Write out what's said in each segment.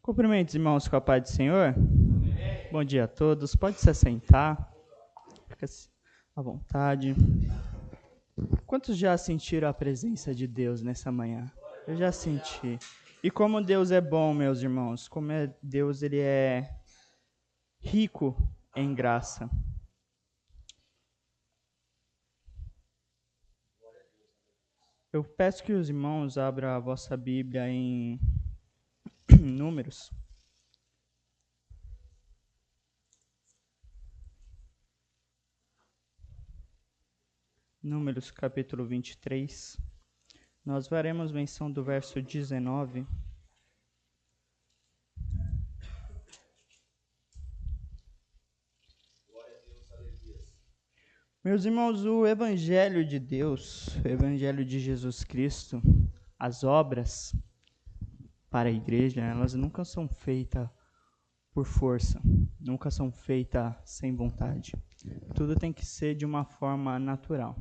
Cumprimentos, irmãos, com a paz do Senhor. Bom dia a todos. Pode se assentar. Fica à vontade. Quantos já sentiram a presença de Deus nessa manhã? Eu já senti. E como Deus é bom, meus irmãos. Como Deus ele é rico em graça. Eu peço que os irmãos abram a vossa Bíblia em Números. Números capítulo 23. Nós faremos menção do verso 19. Meus irmãos, o Evangelho de Deus, o Evangelho de Jesus Cristo, as obras para a igreja, elas nunca são feitas por força, nunca são feitas sem vontade. Tudo tem que ser de uma forma natural.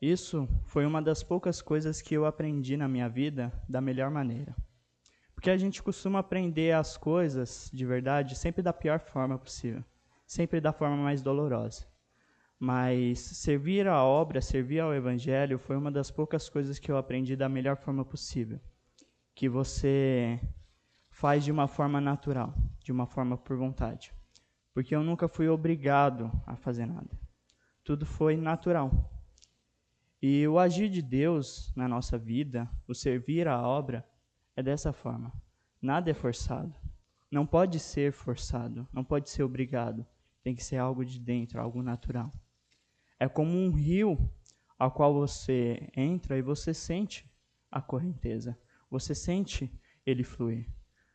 Isso foi uma das poucas coisas que eu aprendi na minha vida da melhor maneira. Porque a gente costuma aprender as coisas de verdade sempre da pior forma possível, sempre da forma mais dolorosa. Mas servir a obra, servir ao Evangelho, foi uma das poucas coisas que eu aprendi da melhor forma possível. Que você faz de uma forma natural, de uma forma por vontade. Porque eu nunca fui obrigado a fazer nada. Tudo foi natural. E o agir de Deus na nossa vida, o servir a obra, é dessa forma. Nada é forçado. Não pode ser forçado, não pode ser obrigado. Tem que ser algo de dentro, algo natural. É como um rio ao qual você entra e você sente a correnteza. Você sente ele fluir.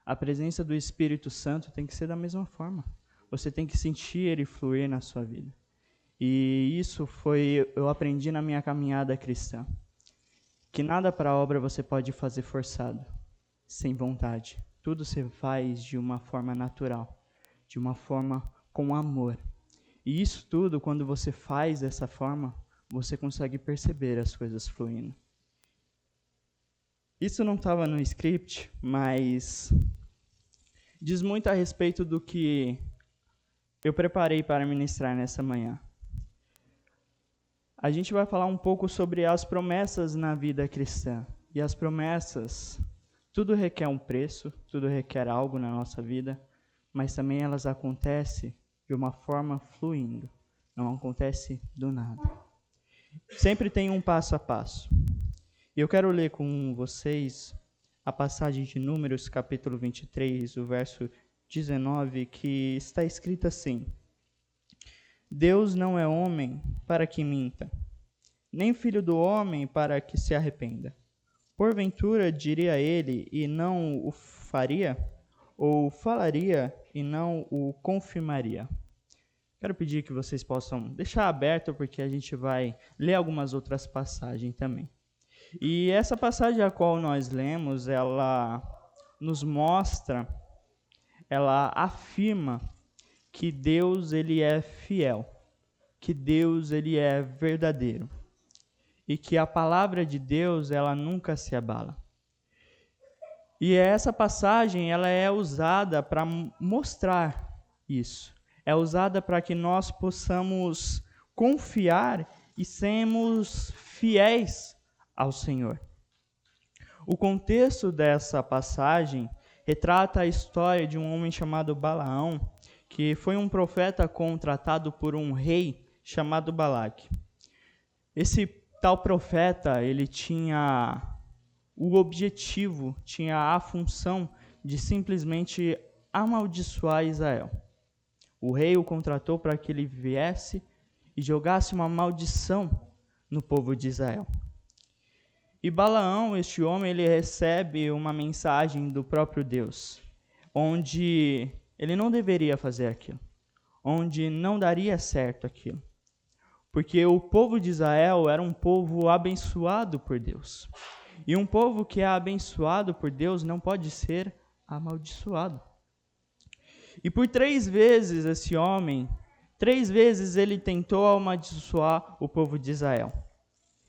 A presença do Espírito Santo tem que ser da mesma forma. Você tem que sentir ele fluir na sua vida. E isso eu aprendi na minha caminhada cristã. Que nada para a obra você pode fazer forçado, sem vontade. Tudo você faz de uma forma natural, de uma forma com amor. E isso tudo, quando você faz dessa forma, você consegue perceber as coisas fluindo. Isso não estava no script, mas diz muito a respeito do que eu preparei para ministrar nessa manhã. A gente vai falar um pouco sobre as promessas na vida cristã. E as promessas, tudo requer um preço, tudo requer algo na nossa vida, mas também elas acontecem de uma forma fluindo, não acontece do nada. Sempre tem um passo a passo. E eu quero ler com vocês a passagem de Números, capítulo 23, o verso 19, que está escrito assim: Deus não é homem para que minta, nem filho do homem para que se arrependa. Porventura diria ele e não o faria, ou falaria e não o confirmaria. Quero pedir que vocês possam deixar aberto, porque a gente vai ler algumas outras passagens também. E essa passagem a qual nós lemos, ela nos mostra, ela afirma que Deus ele é fiel, que Deus ele é verdadeiro e que a palavra de Deus ela nunca se abala. E essa passagem ela é usada para mostrar isso. É usada para que nós possamos confiar e sermos fiéis ao Senhor. O contexto dessa passagem retrata a história de um homem chamado Balaão, que foi um profeta contratado por um rei chamado Balaque. Esse tal profeta, ele tinha o objetivo, tinha a função de simplesmente amaldiçoar Israel. O rei o contratou para que ele viesse e jogasse uma maldição no povo de Israel. E Balaão, este homem, ele recebe uma mensagem do próprio Deus, onde ele não deveria fazer aquilo, onde não daria certo aquilo. Porque o povo de Israel era um povo abençoado por Deus. E um povo que é abençoado por Deus não pode ser amaldiçoado. E por 3 vezes esse homem, 3 vezes ele tentou amaldiçoar o povo de Israel.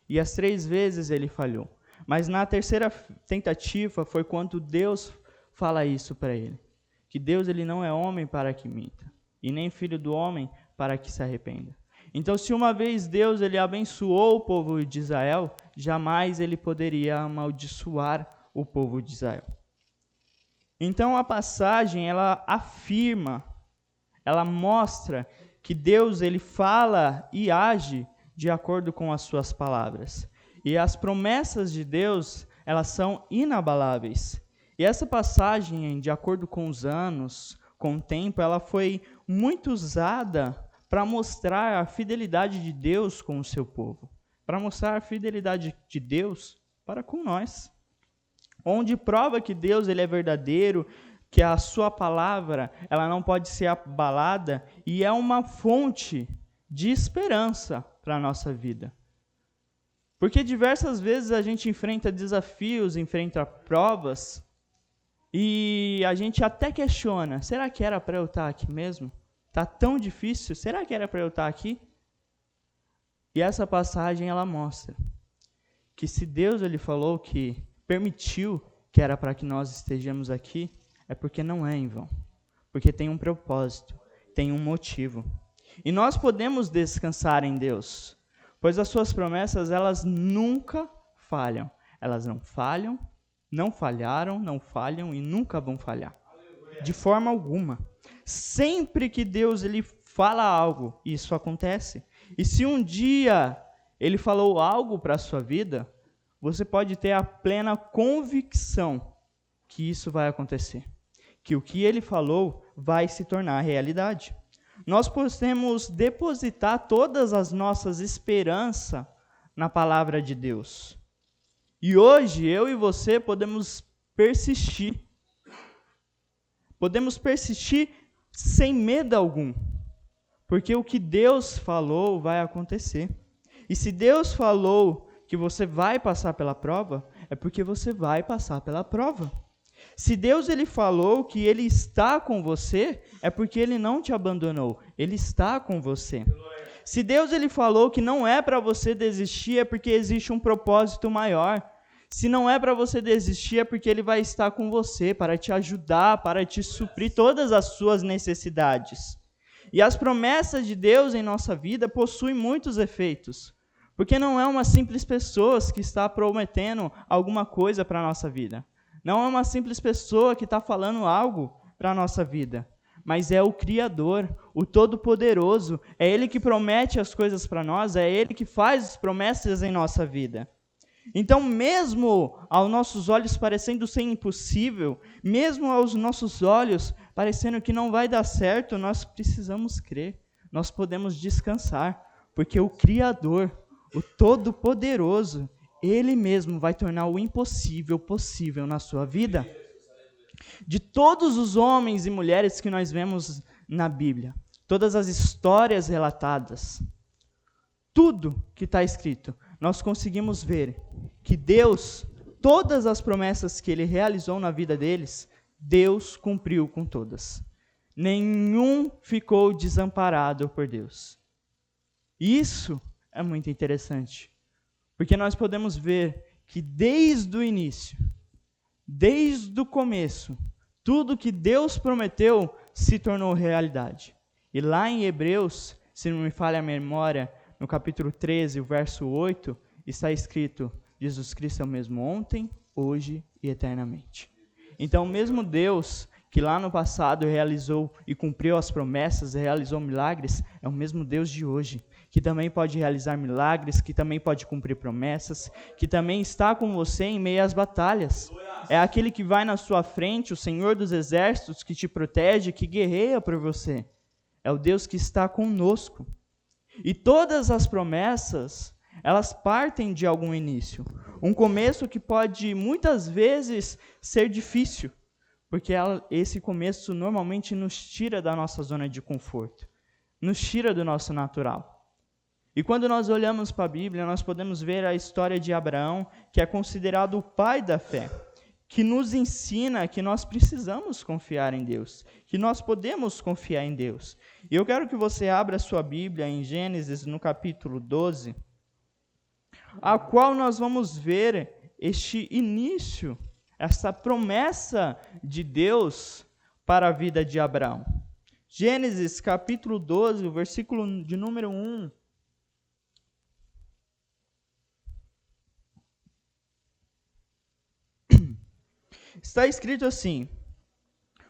E as 3 vezes ele falhou. Mas na terceira tentativa foi quando Deus fala isso para ele. Que Deus ele não é homem para que minta, e nem filho do homem para que se arrependa. Então, se uma vez Deus ele abençoou o povo de Israel, jamais ele poderia amaldiçoar o povo de Israel. Então, a passagem, ela afirma, ela mostra que Deus ele fala e age de acordo com as suas palavras. E as promessas de Deus, elas são inabaláveis. E essa passagem, de acordo com os anos, com o tempo, ela foi muito usada para mostrar a fidelidade de Deus com o seu povo, para mostrar a fidelidade de Deus para com nós, onde prova que Deus ele é verdadeiro, que a sua palavra ela não pode ser abalada e é uma fonte de esperança para a nossa vida. Porque diversas vezes a gente enfrenta desafios, enfrenta provas e a gente até questiona, será que era para eu estar aqui mesmo? Está tão difícil, será que era para eu estar aqui? E essa passagem ela mostra que se Deus ele falou que permitiu que era para que nós estejamos aqui, é porque não é em vão. Porque tem um propósito, tem um motivo. E nós podemos descansar em Deus, pois as suas promessas elas nunca falham. Elas não falham, não falharam, não falham e nunca vão falhar. De forma alguma. Sempre que Deus ele fala algo, isso acontece. E se um dia ele falou algo para a sua vida, você pode ter a plena convicção que isso vai acontecer. Que o que ele falou vai se tornar realidade. Nós podemos depositar todas as nossas esperanças na palavra de Deus. E hoje, eu e você podemos persistir. Podemos persistir sem medo algum, porque o que Deus falou vai acontecer. E se Deus falou que você vai passar pela prova, é porque você vai passar pela prova. Se Deus ele falou que ele está com você, é porque ele não te abandonou, ele está com você. Se Deus ele falou que não é para você desistir, é porque existe um propósito maior. Se não é para você desistir, é porque ele vai estar com você para te ajudar, para te suprir todas as suas necessidades. E as promessas de Deus em nossa vida possuem muitos efeitos, porque não é uma simples pessoa que está prometendo alguma coisa para a nossa vida. Não é uma simples pessoa que está falando algo para a nossa vida, mas é o Criador, o Todo-Poderoso. É Ele que promete as coisas para nós, é Ele que faz as promessas em nossa vida. Então, mesmo aos nossos olhos parecendo ser impossível, mesmo aos nossos olhos parecendo que não vai dar certo, nós precisamos crer, nós podemos descansar, porque o Criador, o Todo-Poderoso, Ele mesmo vai tornar o impossível possível na sua vida. De todos os homens e mulheres que nós vemos na Bíblia, todas as histórias relatadas, tudo que está escrito, nós conseguimos ver que Deus, todas as promessas que Ele realizou na vida deles, Deus cumpriu com todas. Nenhum ficou desamparado por Deus. Isso é muito interessante, porque nós podemos ver que desde o início, desde o começo, tudo que Deus prometeu se tornou realidade. E lá em Hebreus, se não me falha a memória, no capítulo 13, o verso 8, está escrito: Jesus Cristo é o mesmo ontem, hoje e eternamente. Então, o mesmo Deus que lá no passado realizou e cumpriu as promessas, realizou milagres, é o mesmo Deus de hoje, que também pode realizar milagres, que também pode cumprir promessas, que também está com você em meio às batalhas. É aquele que vai na sua frente, o Senhor dos exércitos, que te protege, que guerreia por você. É o Deus que está conosco. E todas as promessas, elas partem de algum início. Um começo que pode, muitas vezes, ser difícil, porque esse começo normalmente nos tira da nossa zona de conforto, nos tira do nosso natural. E quando nós olhamos para a Bíblia, nós podemos ver a história de Abraão, que é considerado o pai da fé, que nos ensina que nós precisamos confiar em Deus, que nós podemos confiar em Deus. E eu quero que você abra a sua Bíblia em Gênesis, no capítulo 12, a qual nós vamos ver este início, essa promessa de Deus para a vida de Abraão. Gênesis capítulo 12, o versículo de número 1. Está escrito assim: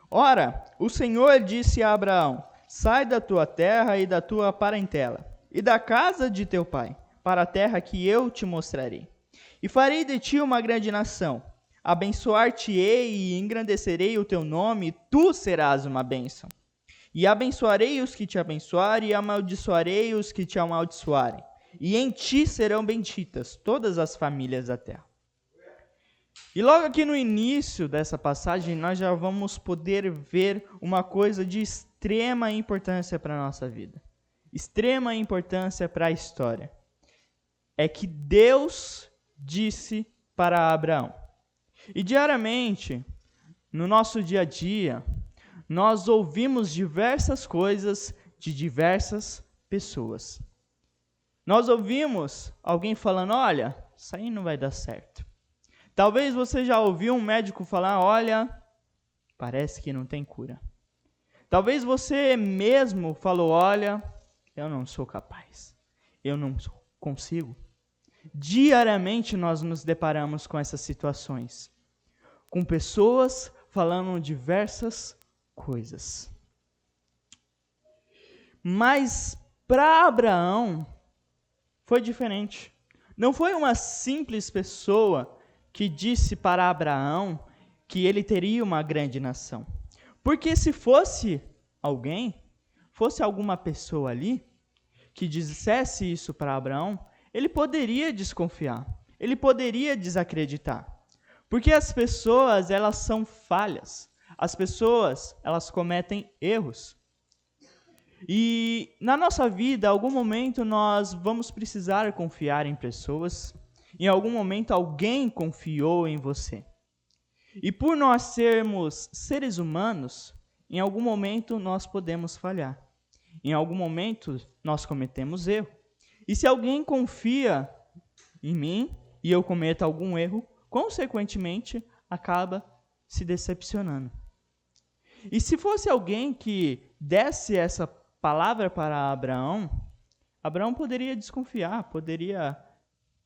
Ora, o Senhor disse a Abraão: Sai da tua terra e da tua parentela, e da casa de teu pai, para a terra que eu te mostrarei. E farei de ti uma grande nação. Abençoar-te-ei e engrandecerei o teu nome, e tu serás uma bênção. E abençoarei os que te abençoarem, e amaldiçoarei os que te amaldiçoarem. E em ti serão benditas todas as famílias da terra. E logo aqui no início dessa passagem, nós já vamos poder ver uma coisa de extrema importância para a nossa vida. Extrema importância para a história. É que Deus disse para Abraão. E diariamente, no nosso dia a dia, nós ouvimos diversas coisas de diversas pessoas. Nós ouvimos alguém falando: olha, isso aí não vai dar certo. Talvez você já ouviu um médico falar: olha, parece que não tem cura. Talvez você mesmo falou: olha, eu não sou capaz, eu não consigo. Diariamente nós nos deparamos com essas situações, com pessoas falando diversas coisas. Mas para Abraão foi diferente. Não foi uma simples pessoa que disse para Abraão que ele teria uma grande nação. Porque se fosse alguém, fosse alguma pessoa ali, que dissesse isso para Abraão, ele poderia desconfiar, ele poderia desacreditar. Porque as pessoas, elas são falhas, as pessoas, elas cometem erros. E na nossa vida, em algum momento, nós vamos precisar confiar em pessoas. Em algum momento, alguém confiou em você. E por nós sermos seres humanos, em algum momento nós podemos falhar. Em algum momento, nós cometemos erro. E se alguém confia em mim e eu cometo algum erro, consequentemente, acaba se decepcionando. E se fosse alguém que desse essa palavra para Abraão, Abraão poderia desconfiar, poderia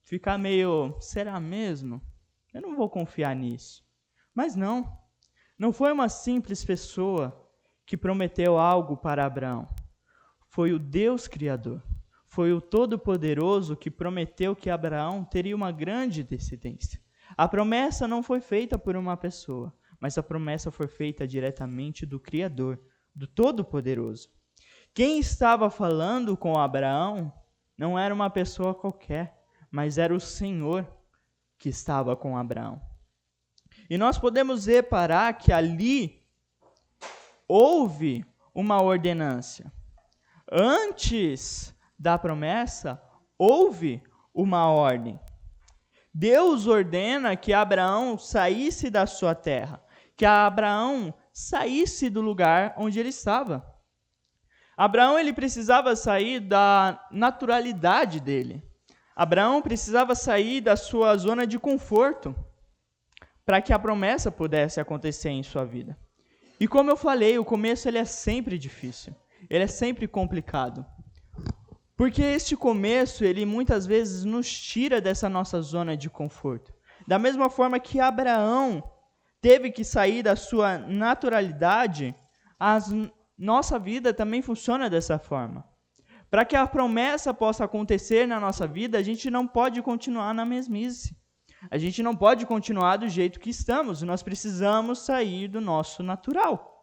ficar meio: será mesmo? Eu não vou confiar nisso. Mas não foi uma simples pessoa que prometeu algo para Abraão. Foi o Deus Criador, foi o Todo-Poderoso que prometeu que Abraão teria uma grande descendência. A promessa não foi feita por uma pessoa, mas a promessa foi feita diretamente do Criador, do Todo-Poderoso. Quem estava falando com Abraão não era uma pessoa qualquer, mas era o Senhor que estava com Abraão. E nós podemos reparar que ali houve uma ordenância. Antes da promessa, houve uma ordem. Deus ordena que Abraão saísse da sua terra, que Abraão saísse do lugar onde ele estava. Abraão, ele precisava sair da naturalidade dele. Abraão precisava sair da sua zona de conforto para que a promessa pudesse acontecer em sua vida. E como eu falei, o começo ele é sempre difícil, ele é sempre complicado. Porque este começo, ele muitas vezes nos tira dessa nossa zona de conforto. Da mesma forma que Abraão teve que sair da sua naturalidade, nossa vida também funciona dessa forma. Para que a promessa possa acontecer na nossa vida, a gente não pode continuar na mesmice. A gente não pode continuar do jeito que estamos. Nós precisamos sair do nosso natural.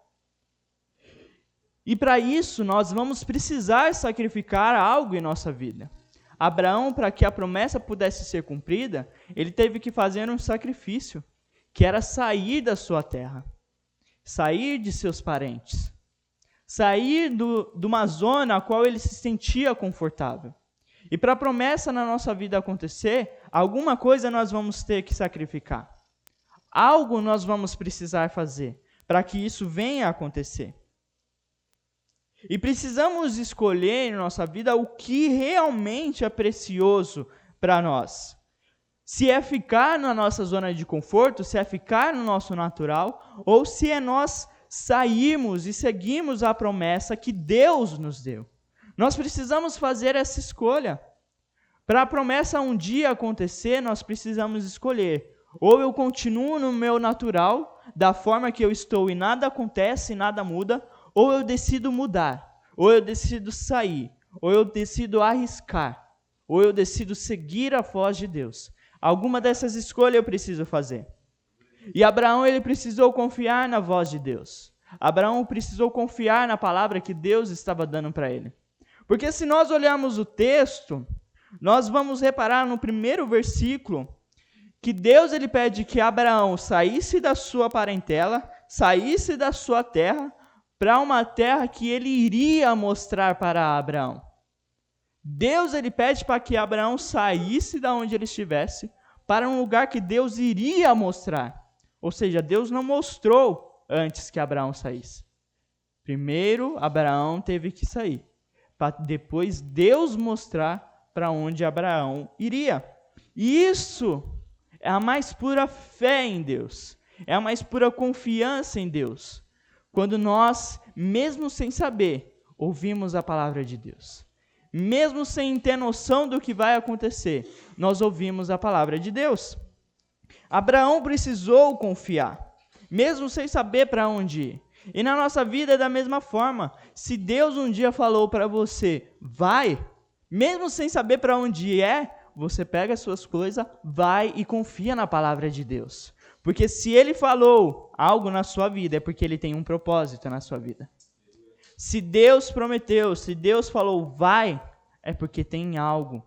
E para isso, nós vamos precisar sacrificar algo em nossa vida. Abraão, para que a promessa pudesse ser cumprida, ele teve que fazer um sacrifício, que era sair da sua terra, sair de seus parentes, sair de uma zona a qual ele se sentia confortável. E para a promessa na nossa vida acontecer, alguma coisa nós vamos ter que sacrificar. Algo nós vamos precisar fazer para que isso venha a acontecer. E precisamos escolher em nossa vida o que realmente é precioso para nós. Se é ficar na nossa zona de conforto, se é ficar no nosso natural, ou se é nós sairmos e seguirmos a promessa que Deus nos deu. Nós precisamos fazer essa escolha. Para a promessa um dia acontecer, nós precisamos escolher. Ou eu continuo no meu natural, da forma que eu estou e nada acontece, nada muda, ou eu decido mudar, ou eu decido sair, ou eu decido arriscar, ou eu decido seguir a voz de Deus. Alguma dessas escolhas eu preciso fazer. E Abraão, ele precisou confiar na voz de Deus. Abraão precisou confiar na palavra que Deus estava dando para ele. Porque se nós olharmos o texto, nós vamos reparar no primeiro versículo que Deus ele pede que Abraão saísse da sua parentela, saísse da sua terra, para uma terra que ele iria mostrar para Abraão. Deus ele pede para que Abraão saísse da onde ele estivesse para um lugar que Deus iria mostrar. Ou seja, Deus não mostrou antes que Abraão saísse. Primeiro, Abraão teve que sair, para depois Deus mostrar para onde Abraão iria. E isso é a mais pura fé em Deus, é a mais pura confiança em Deus. Quando nós, mesmo sem saber, ouvimos a palavra de Deus. Mesmo sem ter noção do que vai acontecer, nós ouvimos a palavra de Deus. Abraão precisou confiar, mesmo sem saber para onde ir. E na nossa vida é da mesma forma. Se Deus um dia falou para você, vai, mesmo sem saber para onde você pega as suas coisas, vai e confia na palavra de Deus. Porque se Ele falou algo na sua vida, é porque Ele tem um propósito na sua vida. Se Deus prometeu, se Deus falou vai, é porque tem algo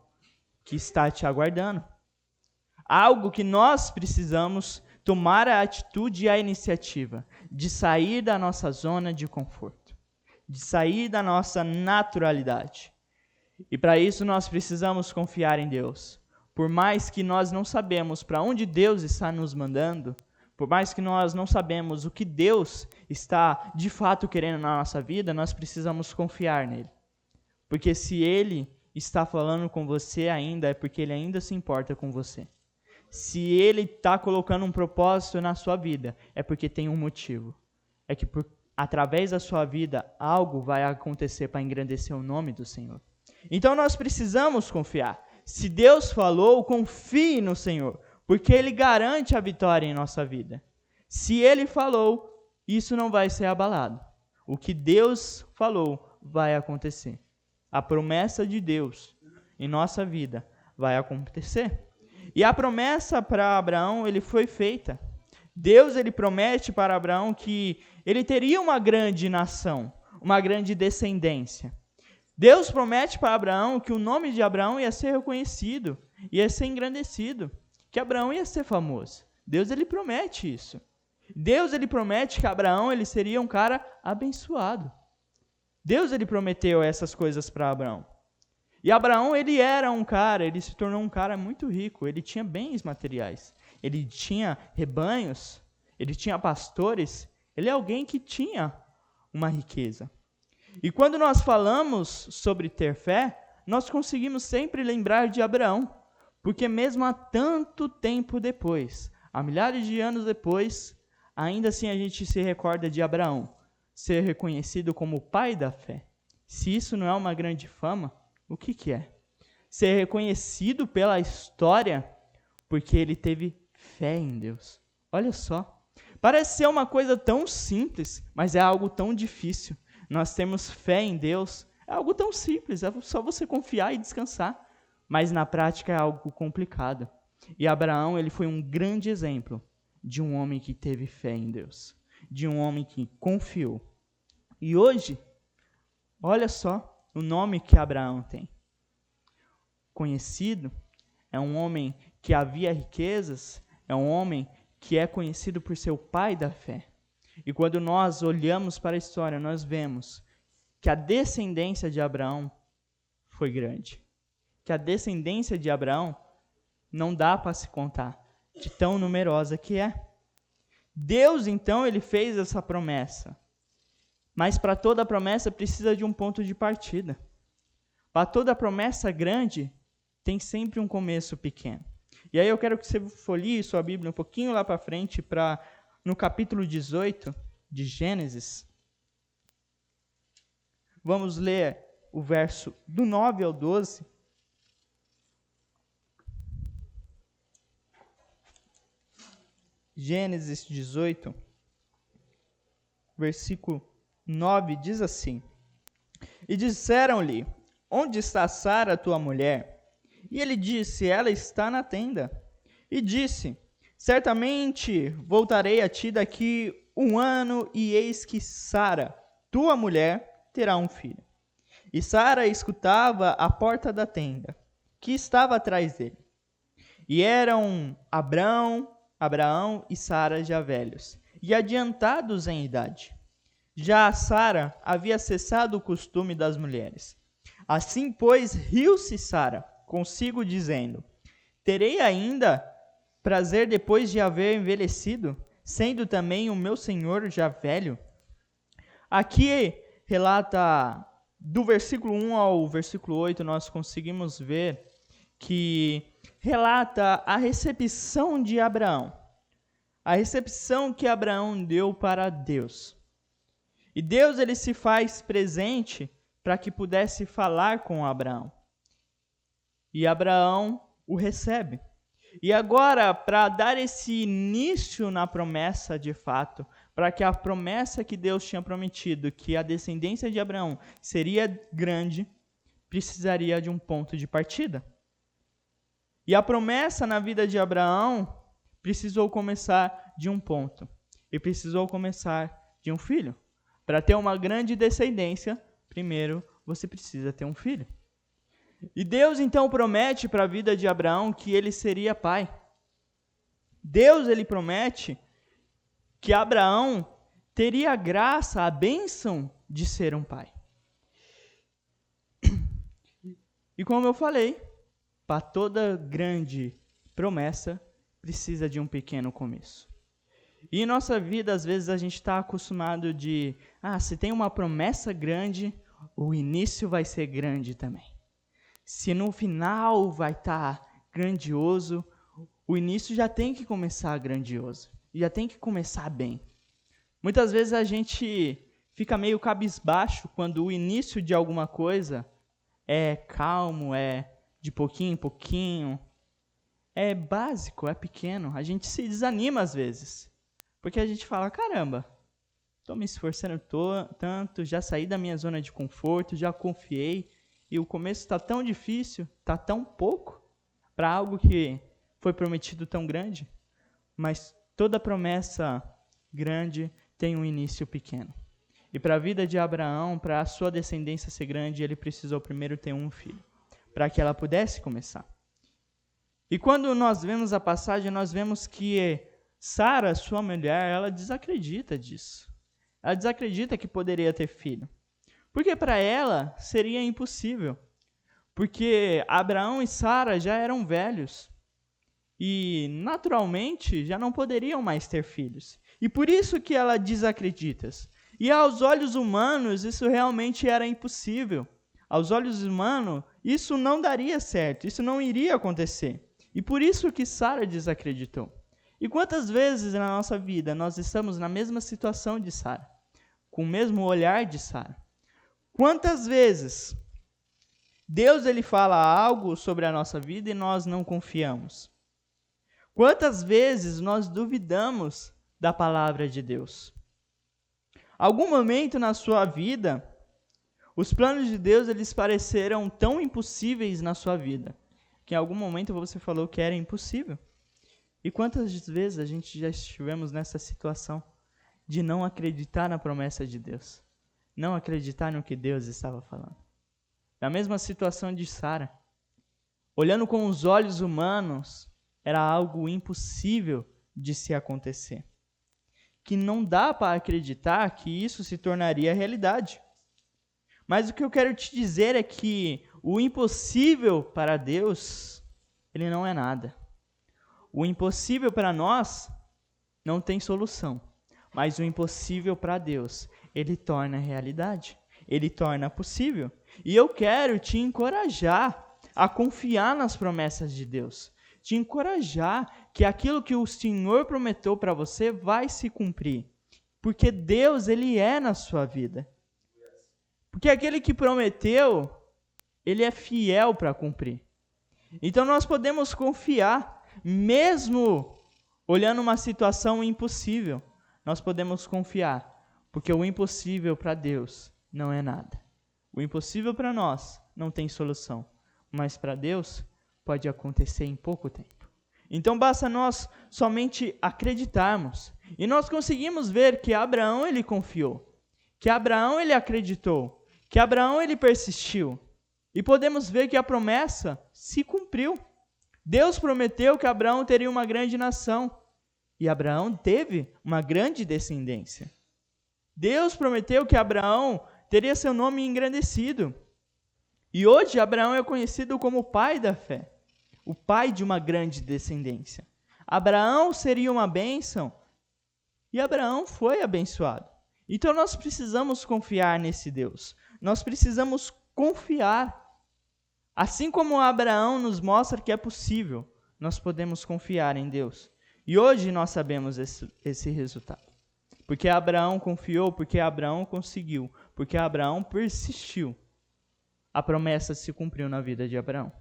que está te aguardando. Algo que nós precisamos tomar a atitude e a iniciativa de sair da nossa zona de conforto, de sair da nossa naturalidade. E para isso nós precisamos confiar em Deus. Por mais que nós não sabemos para onde Deus está nos mandando, por mais que nós não sabemos o que Deus está de fato querendo na nossa vida, nós precisamos confiar nele. Porque se Ele está falando com você ainda, é porque Ele ainda se importa com você. Se Ele está colocando um propósito na sua vida, é porque tem um motivo. É que através da sua vida, algo vai acontecer para engrandecer o nome do Senhor. Então nós precisamos confiar. Se Deus falou, confie no Senhor, porque Ele garante a vitória em nossa vida. Se Ele falou, isso não vai ser abalado. O que Deus falou vai acontecer. A promessa de Deus em nossa vida vai acontecer. E a promessa para Abraão, ele foi feita. Deus ele promete para Abraão que ele teria uma grande nação, uma grande descendência. Deus promete para Abraão que o nome de Abraão ia ser reconhecido, ia ser engrandecido, que Abraão ia ser famoso. Deus ele promete isso. Deus ele promete que Abraão ele seria um cara abençoado. Deus ele prometeu essas coisas para Abraão. E Abraão ele era um cara, ele se tornou um cara muito rico, ele tinha bens materiais, ele tinha rebanhos, ele tinha pastores, ele é alguém que tinha uma riqueza. E quando nós falamos sobre ter fé, nós conseguimos sempre lembrar de Abraão, porque mesmo há tanto tempo depois, há milhares de anos depois, ainda assim a gente se recorda de Abraão ser reconhecido como o pai da fé. Se isso não é uma grande fama, o que é? Ser reconhecido pela história porque ele teve fé em Deus. Olha só, parece ser uma coisa tão simples, mas é algo tão difícil. Nós temos fé em Deus, é algo tão simples, é só você confiar e descansar. Mas na prática é algo complicado. E Abraão, ele foi um grande exemplo de um homem que teve fé em Deus, de um homem que confiou. E hoje, olha só o nome que Abraão tem. Conhecido, é um homem que havia riquezas, é um homem que é conhecido por ser o pai da fé. E quando nós olhamos para a história, nós vemos que a descendência de Abraão foi grande. Que a descendência de Abraão não dá para se contar, de tão numerosa que é. Deus, então, ele fez essa promessa. Mas para toda promessa precisa de um ponto de partida. Para toda promessa grande, tem sempre um começo pequeno. E aí eu quero que você folheie sua Bíblia um pouquinho lá para frente, no capítulo 18 de Gênesis. Vamos ler o verso do 9 ao 12. Gênesis 18, versículo 9, diz assim: E disseram-lhe, onde está Sara, tua mulher? E ele disse, ela está na tenda. E disse, certamente voltarei a ti daqui 1 ano, e eis que Sara, tua mulher, terá um filho. E Sara escutava a porta da tenda, que estava atrás dele. E eram Abraão e Sara já velhos, e adiantados em idade. Já Sara havia cessado o costume das mulheres. Assim, pois, riu-se Sara consigo, dizendo, terei ainda prazer depois de haver envelhecido, sendo também o meu senhor já velho? Aqui relata, do versículo 1 ao versículo 8, nós conseguimos ver que relata a recepção de Abraão. A recepção que Abraão deu para Deus. E Deus ele se faz presente para que pudesse falar com Abraão. E Abraão o recebe. E agora, para dar esse início na promessa de fato, para que a promessa que Deus tinha prometido, que a descendência de Abraão seria grande, precisaria de um ponto de partida. E a promessa na vida de Abraão precisou começar de um ponto. E precisou começar de um filho. Para ter uma grande descendência, primeiro você precisa ter um filho. E Deus então promete para a vida de Abraão que ele seria pai. Deus ele promete que Abraão teria a graça, a bênção de ser um pai. E como eu falei, para toda grande promessa, precisa de um pequeno começo. E em nossa vida, às vezes, a gente está acostumado de, se tem uma promessa grande, o início vai ser grande também. Se no final vai estar grandioso, o início já tem que começar grandioso. Já tem que começar bem. Muitas vezes a gente fica meio cabisbaixo quando o início de alguma coisa é calmo, é de pouquinho em pouquinho, é básico, é pequeno. A gente se desanima às vezes, porque a gente fala, caramba, estou me esforçando tanto, já saí da minha zona de conforto, já confiei, e o começo está tão difícil, está tão pouco, para algo que foi prometido tão grande. Mas toda promessa grande tem um início pequeno. E para a vida de Abraão, para a sua descendência ser grande, ele precisou primeiro ter um filho, para que ela pudesse começar. E quando nós vemos a passagem, nós vemos que Sara, sua mulher, ela desacredita disso. Ela desacredita que poderia ter filho. Porque para ela seria impossível. Porque Abraão e Sara já eram velhos. E, naturalmente, já não poderiam mais ter filhos. E por isso que ela desacredita. E aos olhos humanos, isso realmente era impossível. Aos olhos humanos, isso não daria certo. Isso não iria acontecer. E por isso que Sara desacreditou. E quantas vezes na nossa vida nós estamos na mesma situação de Sara? Com o mesmo olhar de Sara? Quantas vezes Deus ele fala algo sobre a nossa vida e nós não confiamos? Quantas vezes nós duvidamos da palavra de Deus? Algum momento na sua vida, os planos de Deus eles pareceram tão impossíveis na sua vida, que em algum momento você falou que era impossível. E quantas vezes a gente já estivemos nessa situação de não acreditar na promessa de Deus, não acreditar no que Deus estava falando? Na mesma situação de Sara, olhando com os olhos humanos, era algo impossível de se acontecer. Que não dá para acreditar que isso se tornaria realidade. Mas o que eu quero te dizer é que o impossível para Deus, ele não é nada. O impossível para nós não tem solução. Mas o impossível para Deus, ele torna realidade. Ele torna possível. E eu quero te encorajar a confiar nas promessas de Deus. te encorajar que aquilo que o Senhor prometeu para você vai se cumprir. Porque Deus, Ele é na sua vida. Porque aquele que prometeu, Ele é fiel para cumprir. Então nós podemos confiar, mesmo olhando uma situação impossível, nós podemos confiar, porque o impossível para Deus não é nada. O impossível para nós não tem solução, mas para Deus pode acontecer em pouco tempo. Então basta nós somente acreditarmos. E nós conseguimos ver que Abraão ele confiou, que Abraão ele acreditou, que Abraão ele persistiu. E podemos ver que a promessa se cumpriu. Deus prometeu que Abraão teria uma grande nação. E Abraão teve uma grande descendência. Deus prometeu que Abraão teria seu nome engrandecido. E hoje Abraão é conhecido como o pai da fé. O pai de uma grande descendência. Abraão seria uma bênção. E Abraão foi abençoado. Então nós precisamos confiar nesse Deus. Nós precisamos confiar. Assim como Abraão nos mostra que é possível, nós podemos confiar em Deus. E hoje nós sabemos esse resultado. Porque Abraão confiou, porque Abraão conseguiu, porque Abraão persistiu. A promessa se cumpriu na vida de Abraão.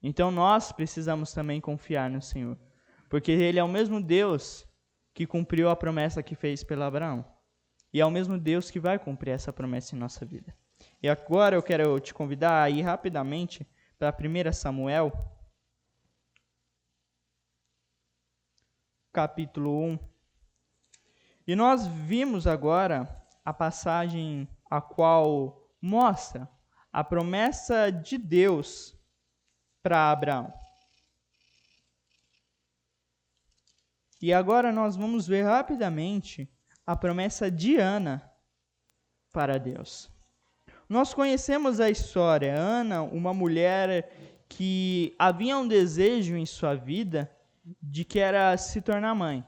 Então nós precisamos também confiar no Senhor. Porque Ele é o mesmo Deus que cumpriu a promessa que fez pelo Abraão. E é o mesmo Deus que vai cumprir essa promessa em nossa vida. E agora eu quero te convidar a ir rapidamente para 1 Samuel, capítulo 1. E nós vimos agora a passagem a qual mostra a promessa de Deus para Abraão. E agora nós vamos ver rapidamente a promessa de Ana para Deus. Nós conhecemos a história. Ana, uma mulher que havia um desejo em sua vida de que era se tornar mãe.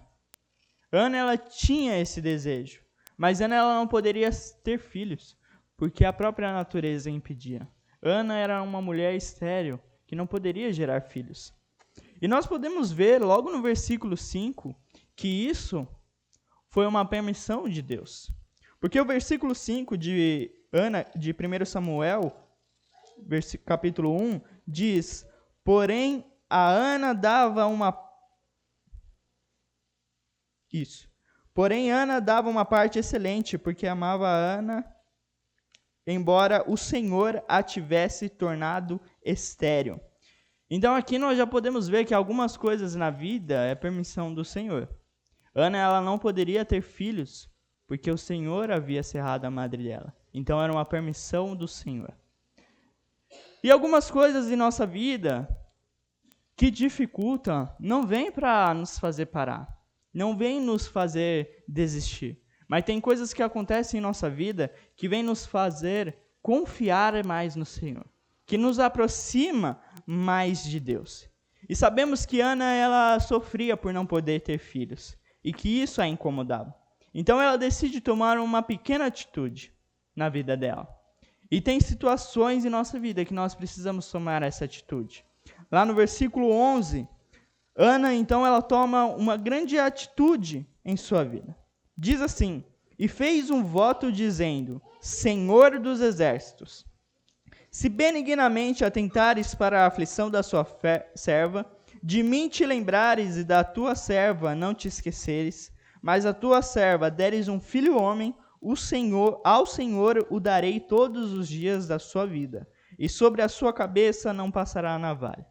Ana, ela tinha esse desejo, mas Ana ela não poderia ter filhos, porque a própria natureza impedia. Ana era uma mulher estéril, que não poderia gerar filhos. E nós podemos ver logo no versículo 5 que isso foi uma permissão de Deus. Porque o versículo 5 de 1 Samuel, capítulo 1, diz: porém, a Ana dava uma... Porém, Ana dava uma parte excelente, porque amava a Ana, embora o Senhor a tivesse tornado estéril. Então, aqui nós já podemos ver que algumas coisas na vida é permissão do Senhor. Ana, ela não poderia ter filhos, porque o Senhor havia cerrado a madre dela. Então, era uma permissão do Senhor. E algumas coisas em nossa vida que dificultam, não vêm para nos fazer parar. Não vêm nos fazer desistir. Mas tem coisas que acontecem em nossa vida que vêm nos fazer confiar mais no Senhor. Que nos aproxima mais de Deus. E sabemos que Ana, ela sofria por não poder ter filhos. E que isso a incomodava. Então ela decide tomar uma pequena atitude na vida dela. E tem situações em nossa vida que nós precisamos tomar essa atitude. Lá no versículo 11, Ana, então, ela toma uma grande atitude em sua vida. Diz assim: e fez um voto dizendo: Senhor dos exércitos, se benignamente atentares para a aflição da sua serva, de mim te lembrares e da tua serva não te esqueceres, mas a tua serva deres um filho homem, ao Senhor o darei todos os dias da sua vida, e sobre a sua cabeça não passará a navalha.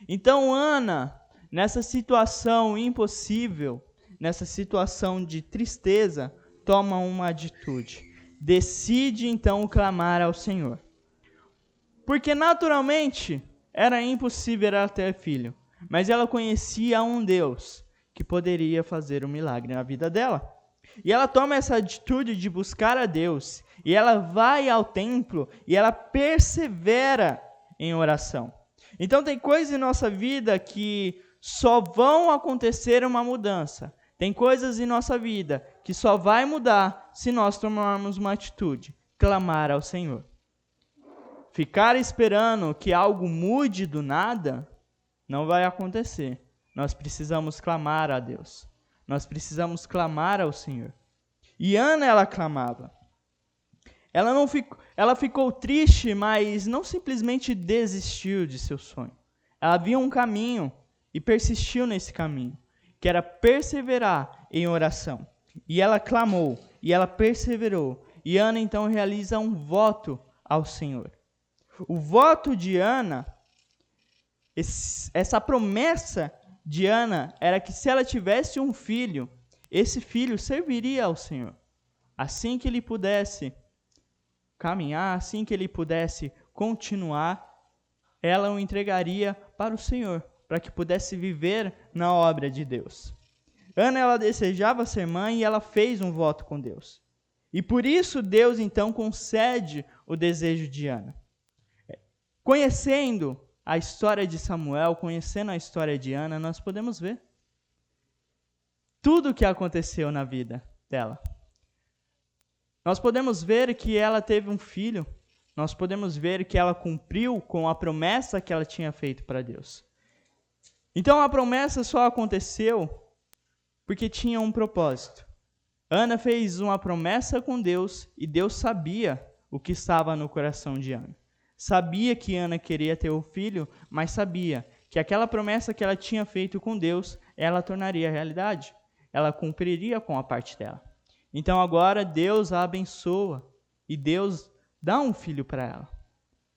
Então Ana, nessa situação impossível, nessa situação de tristeza, toma uma atitude. Decide então clamar ao Senhor. Porque naturalmente era impossível ela ter filho, mas ela conhecia um Deus que poderia fazer um milagre na vida dela. E ela toma essa atitude de buscar a Deus, e ela vai ao templo, e ela persevera em oração. Então tem coisas em nossa vida que só vão acontecer uma mudança. Tem coisas em nossa vida que só vai mudar se nós tomarmos uma atitude, clamar ao Senhor. Ficar esperando que algo mude do nada Não vai acontecer. Nós precisamos clamar a Deus. Nós precisamos clamar ao Senhor. E Ana, ela clamava. Ela ficou triste, mas não simplesmente desistiu de seu sonho. Ela viu um caminho e persistiu nesse caminho, que era perseverar em oração. E ela clamou, e ela perseverou. E Ana então realiza um voto ao Senhor. O voto de Ana, essa promessa de Ana, era que se ela tivesse um filho, esse filho serviria ao Senhor. Assim que ele pudesse caminhar, assim que ele pudesse continuar, ela o entregaria para o Senhor, para que pudesse viver na obra de Deus. Ana, ela desejava ser mãe e ela fez um voto com Deus. E por isso Deus então concede o desejo de Ana. Conhecendo a história de Samuel, conhecendo a história de Ana, nós podemos ver tudo o que aconteceu na vida dela. Nós podemos ver que ela teve um filho, nós podemos ver que ela cumpriu com a promessa que ela tinha feito para Deus. Então a promessa só aconteceu porque tinha um propósito. Ana fez uma promessa com Deus e Deus sabia o que estava no coração de Ana. Sabia que Ana queria ter o filho, mas sabia que aquela promessa que ela tinha feito com Deus, ela tornaria realidade. Ela cumpriria com a parte dela. Então agora Deus a abençoa e Deus dá um filho para ela.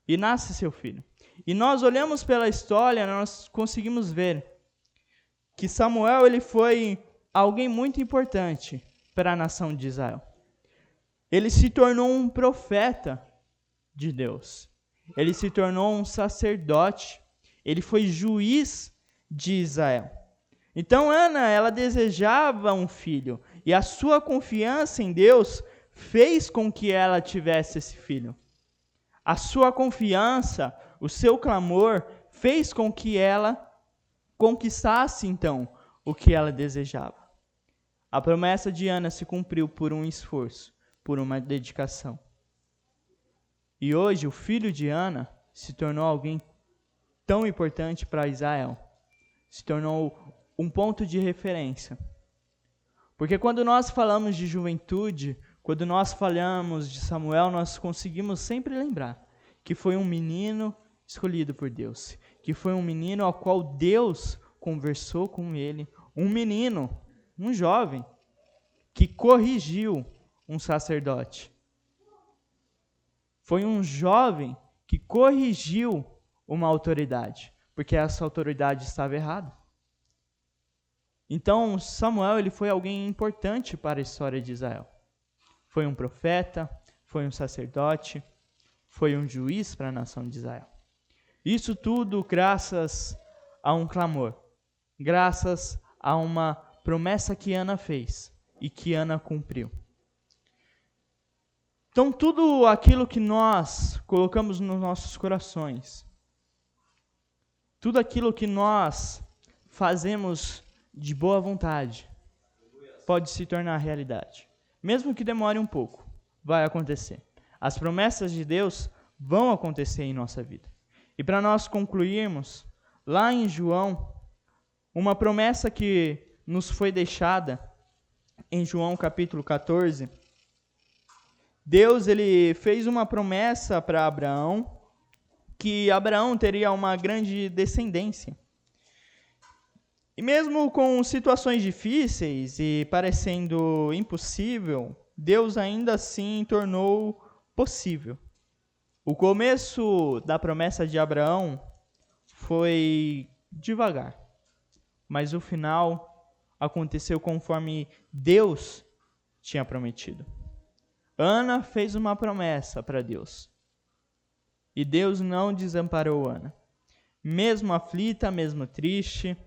E nasce seu filho. E nós olhamos pela história, nós conseguimos ver que Samuel ele foi alguém muito importante para a nação de Israel. Ele se tornou um profeta de Deus. Ele se tornou um sacerdote. Ele foi juiz de Israel. Então Ana, ela desejava um filho. E a sua confiança em Deus fez com que ela tivesse esse filho. A sua confiança, o seu clamor, fez com que ela conquistasse então o que ela desejava. A promessa de Ana se cumpriu por um esforço, por uma dedicação. E hoje o filho de Ana se tornou alguém tão importante para Israel. Se tornou um ponto de referência. Porque quando nós falamos de juventude, quando nós falamos de Samuel, nós conseguimos sempre lembrar que foi um menino escolhido por Deus. Que foi um menino ao qual Deus conversou com ele. Um menino, um jovem, que corrigiu um sacerdote. Foi um jovem que corrigiu uma autoridade, porque essa autoridade estava errada. Então, Samuel ele foi alguém importante para a história de Israel. Foi um profeta, foi um sacerdote, foi um juiz para a nação de Israel. Isso tudo graças a um clamor, graças a uma promessa que Ana fez e que Ana cumpriu. Então, tudo aquilo que nós colocamos nos nossos corações, tudo aquilo que nós fazemos de boa vontade, pode se tornar realidade. Mesmo que demore um pouco, vai acontecer. As promessas de Deus vão acontecer em nossa vida. E para nós concluirmos, lá em João, uma promessa que nos foi deixada, em João capítulo 14, Deus ele fez uma promessa para Abraão, que Abraão teria uma grande descendência. E mesmo com situações difíceis e parecendo impossível, Deus ainda assim tornou possível. O começo da promessa de Abraão foi devagar, mas o final aconteceu conforme Deus tinha prometido. Ana fez uma promessa para Deus. E Deus não desamparou Ana. Mesmo aflita, mesmo triste,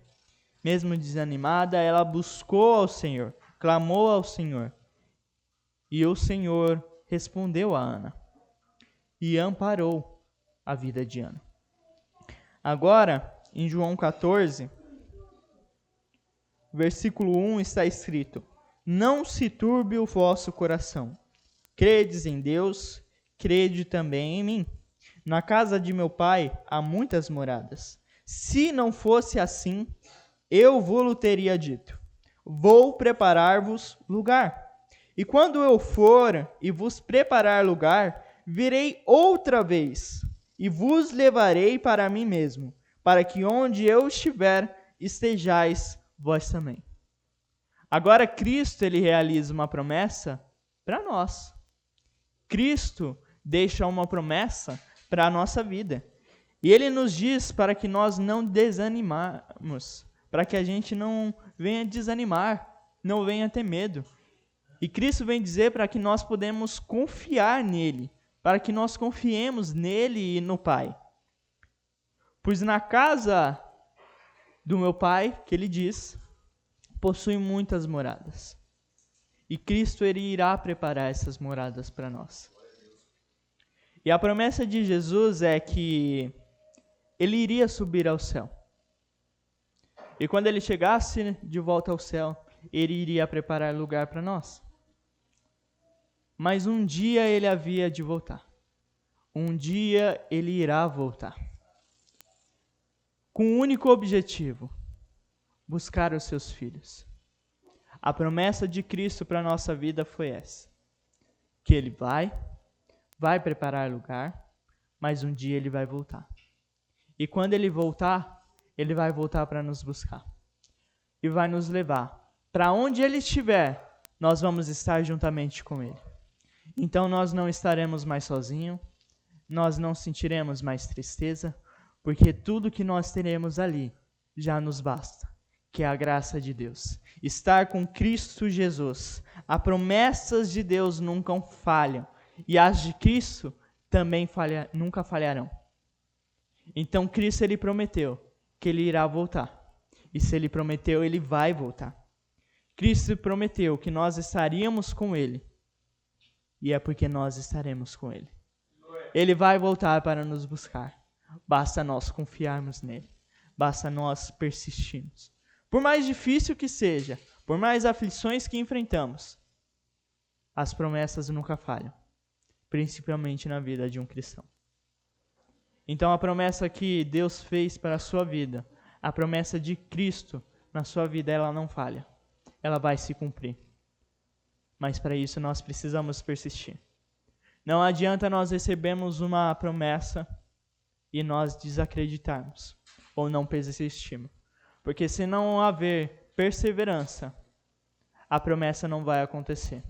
mesmo desanimada, ela buscou ao Senhor, clamou ao Senhor. E o Senhor respondeu a Ana e amparou a vida de Ana. Agora, em João 14, versículo 1 está escrito: Não se turbe o vosso coração. Credes em Deus, crede também em mim. Na casa de meu pai há muitas moradas. Se não fosse assim, eu vou-lo teria dito: vou preparar-vos lugar. E quando eu for e vos preparar lugar, virei outra vez e vos levarei para mim mesmo, para que onde eu estiver, estejais vós também. Agora Cristo, ele realiza uma promessa para nós. Cristo deixa uma promessa para a nossa vida. E ele nos diz para que nós não desanimarmos, para que a gente não venha desanimar, não venha ter medo. E Cristo vem dizer para que nós podemos confiar nele, para que nós confiemos nele e no Pai. Pois na casa do meu Pai, que ele diz, possui muitas moradas. E Cristo, ele irá preparar essas moradas para nós. E a promessa de Jesus é que ele iria subir ao céu. E quando ele chegasse de volta ao céu, ele iria preparar lugar para nós. Mas um dia ele havia de voltar. Um dia ele irá voltar. Com um único objetivo: buscar os seus filhos. A promessa de Cristo para a nossa vida foi essa: que ele vai preparar lugar, mas um dia ele vai voltar. E quando ele vai voltar para nos buscar. E vai nos levar. Para onde ele estiver, nós vamos estar juntamente com ele. Então nós não estaremos mais sozinhos, nós não sentiremos mais tristeza, porque tudo que nós teremos ali já nos basta, que é a graça de Deus. Estar com Cristo Jesus. As promessas de Deus nunca falham, e as de Cristo também nunca falharão. Então Cristo, ele prometeu que ele irá voltar. E se ele prometeu, ele vai voltar. Cristo prometeu que nós estaríamos com ele. E é porque nós estaremos com ele. Ele vai voltar para nos buscar. Basta nós confiarmos nele. Basta nós persistirmos. Por mais difícil que seja, por mais aflições que enfrentamos, as promessas nunca falham. Principalmente na vida de um cristão. Então a promessa que Deus fez para a sua vida, a promessa de Cristo na sua vida, ela não falha. Ela vai se cumprir. Mas para isso nós precisamos persistir. Não adianta nós recebermos uma promessa e nós desacreditarmos ou não persistirmos. Porque se não haver perseverança, a promessa não vai acontecer.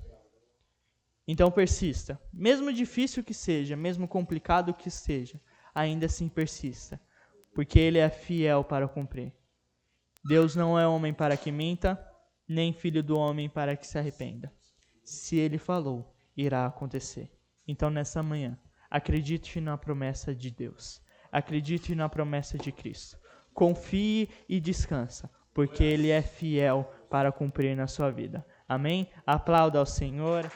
Então persista. Mesmo difícil que seja, mesmo complicado que seja, ainda assim persista. Porque ele é fiel para cumprir. Deus não é homem para que minta, nem filho do homem para que se arrependa. Se ele falou, irá acontecer. Então nessa manhã, acredite na promessa de Deus. Acredite na promessa de Cristo. Confie e descansa, porque ele é fiel para cumprir na sua vida. Amém? Aplauda ao Senhor.